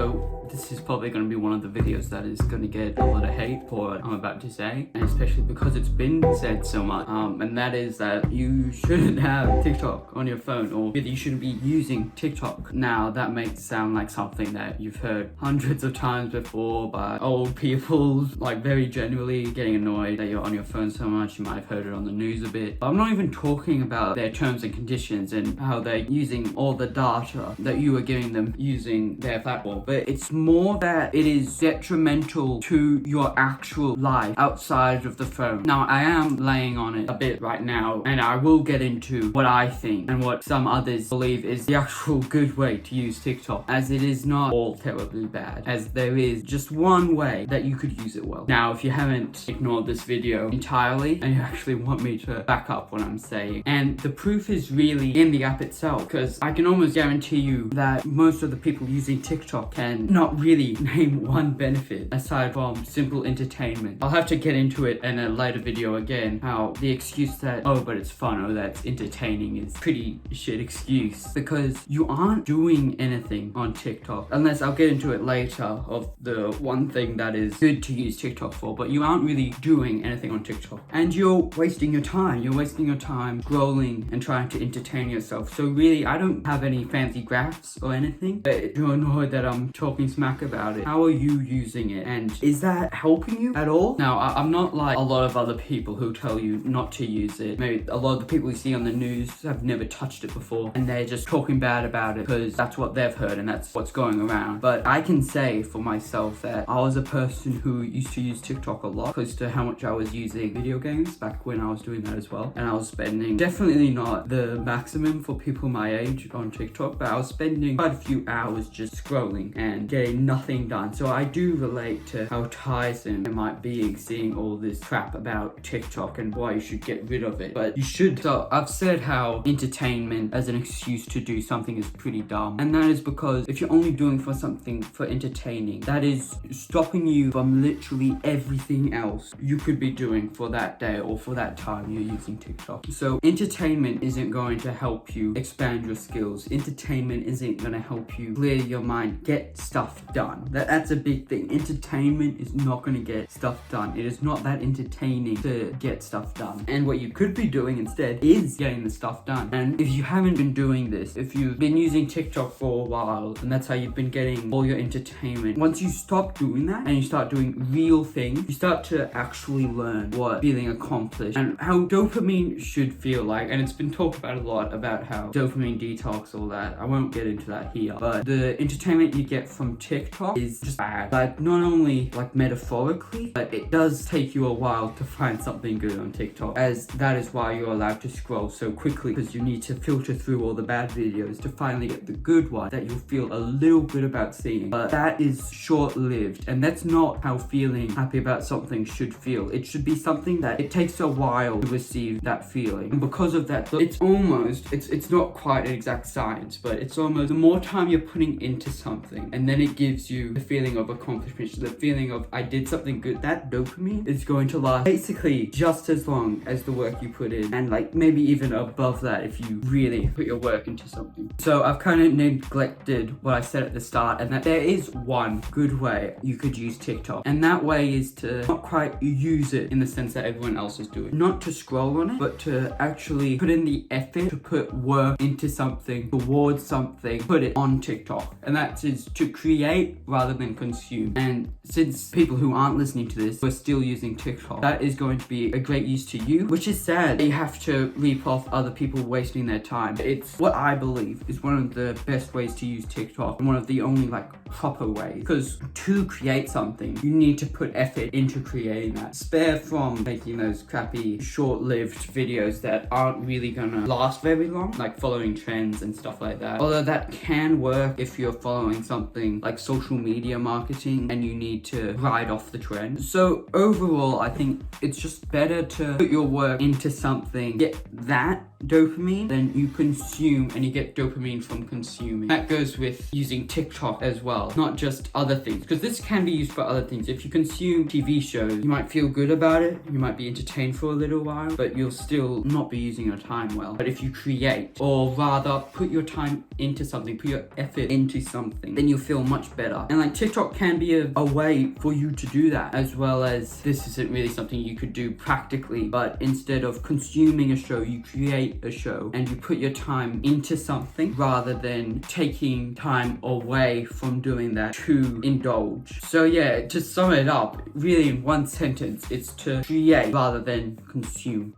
So this is probably going to be one of the videos that is going to get a lot of hate for what I'm about to say, and especially because it's been said so much, and that is that you shouldn't have TikTok on your phone, or you shouldn't be using TikTok. Now that makes sound like something that you've heard hundreds of times before by old people, like very genuinely getting annoyed that you're on your phone so much. You might have heard it on the news a bit, but I'm not even talking about their terms and conditions and how they're using all the data that you are giving them using their platform, but it's more that it is detrimental to your actual life outside of the phone. Now I am laying on it a bit right now, and I will get into what I think and what some others believe is the actual good way to use TikTok, as it is not all terribly bad, as there is just one way that you could use it well. Now if you haven't ignored this video entirely and you actually want me to back up what I'm saying, and the proof is really in the app itself, because I can almost guarantee you that most of the people using TikTok can not really name one benefit aside from simple entertainment. I'll have to get into it in a later video again, how the excuse that, oh, but it's fun or that's entertaining is pretty shit excuse, because you aren't doing anything on TikTok, unless I'll get into it later of the one thing that is good to use TikTok for, but you aren't really doing anything on TikTok, and you're wasting your time. You're wasting your time scrolling and trying to entertain yourself. So really, I don't have any fancy graphs or anything, but you're annoyed that I'm talking smack about it. How are you using it, and is that helping you at all? Now I'm not like a lot of other people who tell you not to use it. Maybe a lot of the people you see on the news have never touched it before, and they're just talking bad about it because that's what they've heard and that's what's going around. But I can say for myself that I was a person who used to use TikTok a lot, close to how much I was using video games back when I was doing that as well, and I was spending definitely not the maximum for people my age on TikTok, but I was spending quite a few hours just scrolling and getting nothing done. So I do relate to how tiresome it might be seeing all this crap about TikTok and why you should get rid of it. But you should. So I've said how entertainment as an excuse to do something is pretty dumb, and that is because if you're only doing for something for entertaining, that is stopping you from literally everything else you could be doing for that day or for that time you're using TikTok. So entertainment isn't going to help you expand your skills. Entertainment isn't going to help you clear your mind, get stuff done. That's a big thing. Entertainment is not going to get stuff done. It is not that entertaining to get stuff done. And what you could be doing instead is getting the stuff done. And if you haven't been doing this, if you've been using TikTok for a while and that's how you've been getting all your entertainment, once you stop doing that and you start doing real things, you start to actually learn what feeling accomplished and how dopamine should feel like. And it's been talked about a lot about how dopamine detox, all that. I won't get into that here, but the entertainment you get from TikTok is just bad. Like, not only like metaphorically, but it does take you a while to find something good on TikTok, as that is why you're allowed to scroll so quickly, because you need to filter through all the bad videos to finally get the good one that you'll feel a little bit about seeing. But that is short-lived, and that's not how feeling happy about something should feel. It should be something that it takes a while to receive that feeling, and because of that, it's almost, it's not quite an exact science, but it's almost the more time you're putting into something, and then it gives you the feeling of accomplishment, the feeling of I did something good, that dopamine is going to last basically just as long as the work you put in, and like maybe even above that if you really put your work into something. So I've kind of neglected what I said at the start, and that there is one good way you could use TikTok, and that way is to not quite use it in the sense that everyone else is doing, not to scroll on it, but to actually put in the effort to put work into something, towards something, put it on TikTok, and that is to create rather than consume. And since people who aren't listening to this are still using TikTok, that is going to be a great use to you, which is sad. You have to reap off other people wasting their time. It's what I believe is one of the best ways to use TikTok, and one of the only like proper ways, because to create something you need to put effort into creating that. Spare from making those crappy short-lived videos that aren't really gonna last very long, like following trends and stuff like that, although that can work if you're following something like social media marketing and you need to ride off the trend. So overall, I think it's just better to put your work into something, get that dopamine, then you consume and you get dopamine from consuming. That goes with using TikTok as well, not just other things, because this can be used for other things. If you consume TV shows, you might feel good about it, you might be entertained for a little while, but you'll still not be using your time well. But if you create, or rather put your time into something, put your effort into something, then you'll feel much much better. And like TikTok can be a way for you to do that, as well as this isn't really something you could do practically, but instead of consuming a show, you create a show and you put your time into something rather than taking time away from doing that to indulge. So yeah, to sum it up, really in one sentence, it's to create rather than consume.